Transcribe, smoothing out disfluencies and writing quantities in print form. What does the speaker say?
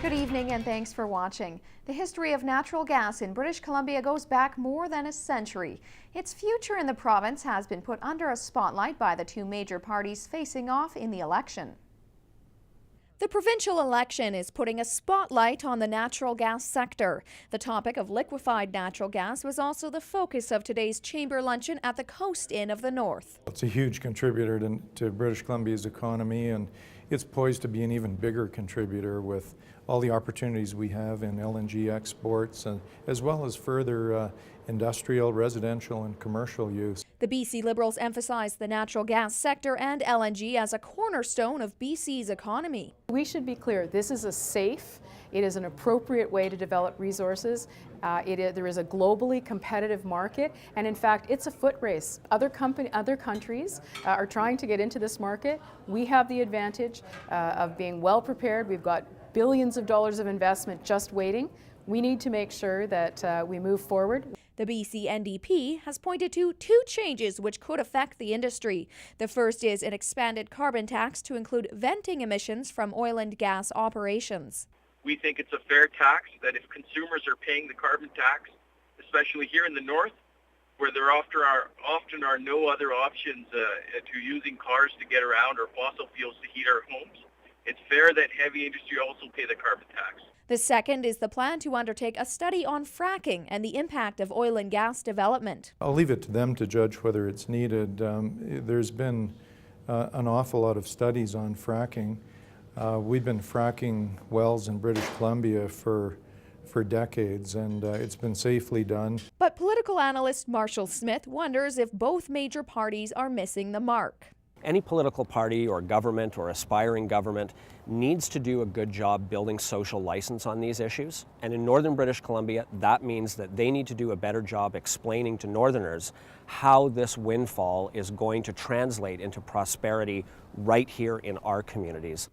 Good evening and thanks for watching. The history of natural gas in British Columbia goes back more than a century. Its future in the province has been put under a spotlight by the two major parties facing off in the election. The provincial election is putting a spotlight on the natural gas sector. The topic of liquefied natural gas was also the focus of today's chamber luncheon at the Coast Inn of the North. It's a huge contributor to British Columbia's economy, and it's poised to be an even bigger contributor with all the opportunities we have in LNG exports, as well as further industrial, residential and commercial use. The BC Liberals emphasize the natural gas sector and LNG as a cornerstone of BC's economy. We should be clear, this is a safe, it is an appropriate way to develop resources. There is a globally competitive market, and in fact, it's a foot race. Other countries are trying to get into this market. We have the advantage of being well prepared. We've got billions of dollars of investment just waiting. We need to make sure that we move forward. The BC NDP has pointed to two changes which could affect the industry. The first is an expanded carbon tax to include venting emissions from oil and gas operations. We think it's a fair tax, that if consumers are paying the carbon tax, especially here in the north, where there often are no other options to using cars to get around or fossil fuels to heat our homes, it's fair that heavy industry also pay the carbon tax. The second is the plan to undertake a study on fracking and the impact of oil and gas development. I'll leave it to them to judge whether it's needed. There's been an awful lot of studies on fracking. We've been fracking wells in British Columbia for decades, and it's been safely done. But political analyst Marshall Smith wonders if both major parties are missing the mark. Any political party or government or aspiring government needs to do a good job building social license on these issues. And in Northern British Columbia, that means that they need to do a better job explaining to Northerners how this windfall is going to translate into prosperity right here in our communities.